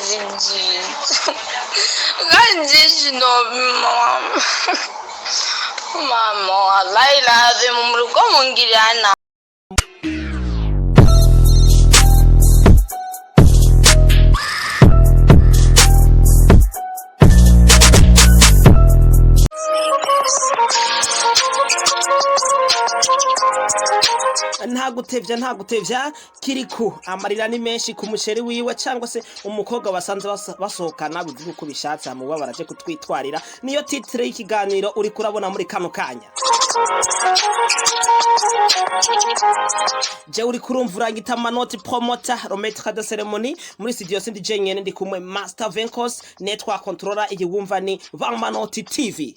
Gigi. Chino Mama, Laila, the Mungiriana. nta gutevya Kirikou Amarira ni menshi ku musheri wiwe cyangwa se umukobwa basanze basohokana bivuga uko bishatse mu babaraje kutwitwarira niyo titre y'ikiganiro uri kurabona muri kano kanya. Je uri kurumvura ngita manoti promoter rometre de cérémonie muri studio sindi jenyene ndi kumwe master venkos network controller igiwumva ni Manoti TV.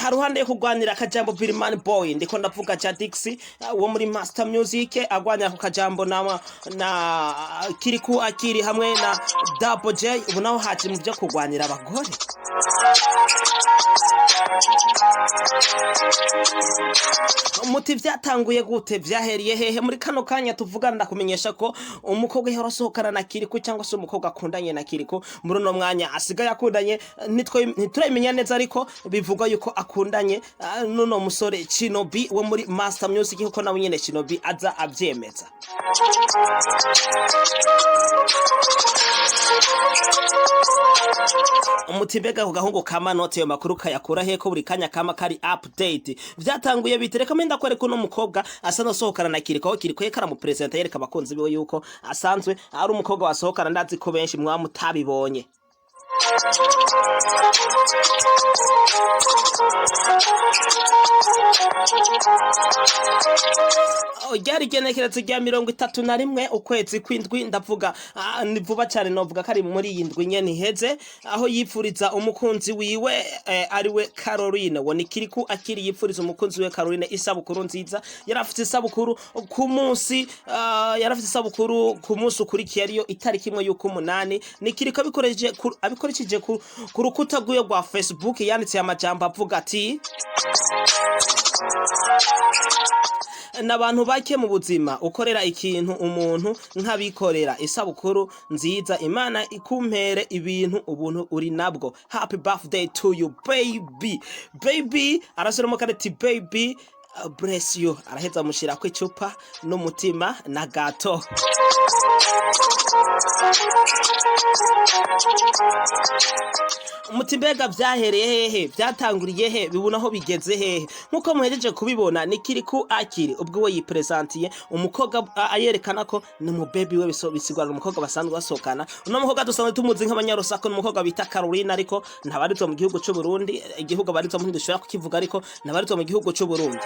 Haruhande kugwanira akajambo Birman Boy ndiko ndavuga cha Dixie wo muri Master Music agwanya ku kajambo na Kirikou akiri hamwe na Double J ubu naho haje mu byo kugwanira abagore. Umuti vyatanguye gute vyaheriye hehe muri kano kanya tuvugana ndakumenyesha ko umukobwa yarasohokana na Kirikou cyangwa se umukobwa akundanye na Kirikou muri no mwanya asigaye akundanye ntituremenya neza ariko bivugwa yuko akundanye nuno musore Chino B wo muri Master Music kuko nawe nyene Chino B aza avyemeza. Umutibega kugahungu kama note yo makuru kayakura heko buri kanya kama kari update vyatanguye bitereka menda kwere kuno mukobwa asano sohokana na Kirikou yekara mu president yereka abakunzi biwe yuko asanzwe ari umukobwa wasohokana ndazi ko benshi mwamutabibonye. Ryari genekeretse rya 31 ukwezi kwindwi ndavuga ni vuba cyane novuga kari muri yindwi nyene iheze aho yipfuriza umukunzi wiwe ariwe Caroline wo ni Kirikou akiri yipfuriza umukunzi we Caroline isabukuru nziza yarafite isabukuru ku munsi ku munsi ukurikiye ariyo itariki imwe y'uko 8 ni Kirikou abikoresheje ku rukuta rw'yo rwa Facebook yanditse amajambo avuga ati n'abantu bake mu buzima ukorera ikintu umuntu nkabikorera isabukuru nziza Imana ikumpere ibintu ubuntu uri nabwo. Happy birthday to you baby arasura mu kareti baby bless you araheza mushira ko icupa n'umutima na gato. Umutimbega vyahereye hehe vyatanguriye he bibunaho bigeze hehe nkuko muhejeje kubibona ni Kirikou akiri ubwo we yipresentiye umukobwa ayerekana ko ni mu baby we bisigura umukobwa basanzwe basokana uno mukobwa dusanzwe tumuzi nk'abanyarosako n'umukobwa bita Caroline ariko ntabarizo mu gihugu cy'u Burundi igihugu barizo mu dushobora kukivuga ariko ntabarizo mu gihugu cy'u Burundi.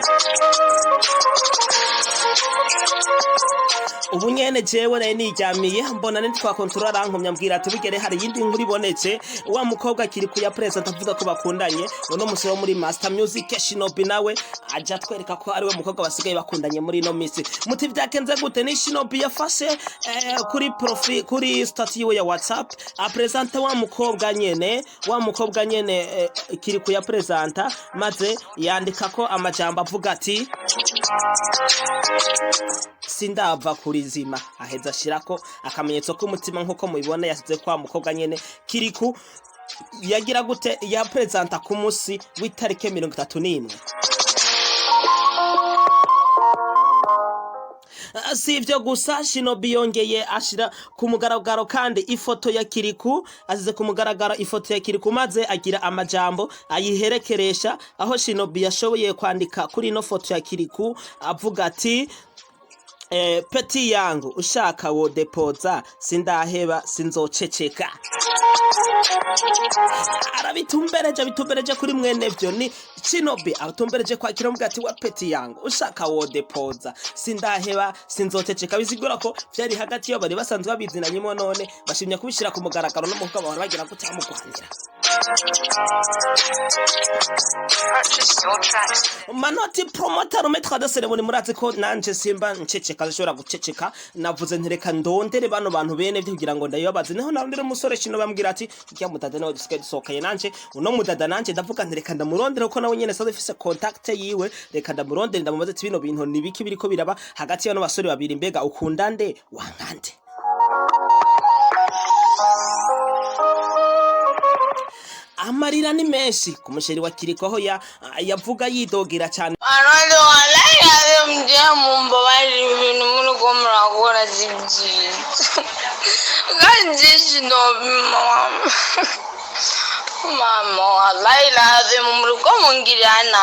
Ubu nyene jewe naye nijyamiye mbona nindi kwa controller rankomya mbwira ati bigere hari yindi nkuri bonetse wa mukobwa Kirikou ya present avuga ko bakundanye uno musore muri Master Music Chino B nawe aja twereka ko ari we mukobwa basigaye bakundanye muri no misi. Muti vyakenze gute ni Chino B yafashe kuri profile kuri status yiwe ya WhatsApp apresenta wa mukobwa nyene Kirikou ya presenta maze yandika ko amajambo avuga ati sindava kuri zima aheza shirako akamenyetso k'umutima nkuko mubibona yasize kwa mukobwa nyene Kirikou yagira gute ya presenta ku munsi w'itarike 31. Sivyo gusa Chino B yongeye ashira kumugaragaro kandi ifoto ya Kirikou azize kumugaragaro ifoto ya Kirikou maze agira amajambo ayiherekeresha aho Chino B yashoboye kwandika kuri no foto ya Kirikou avuga ati peti yangu ushaka wo depoza sindaheba sinzoceceka. Arabitumbereje kuri mwene vyo ni Chino B atumbereje kwa Kirikou ati wa peti yangu ushaka wo depoza sindaheba sinzoceceka bisigura ko vyari hagati yo bari basanzwe babizinanye none bashimye kubishira ku mugaragaro no mukobwa bahora bagira kutamugwanira. Purchase your tracks. Manoti promoter umetra de ceremony murazi ko nanje simba nceceka zishobora guceceka navuze ntereka ndondere bano bantu bene byo kugira ngo ndayibabaze neho narondere umusore Chino bambwira ati kya mudada nawe dusigaye dusokaye nanje uno mudada nanje ndavuga ntereka ndamurondere ko nawe nyene saze fise contact yiwe reka ndamurondere ndamubaze ati bino bintu nibiki biriko biraba hagati y'ano basore babiri mbega ukunda nde wankande amarira ni menshi ku musheri wa Kirikou aho yavuga yidogera cyane Arado wallahi mjya mumbabarira ibintu muri ko murakora zibyi kandi Chino mama wallahi lazim muri ko mungirana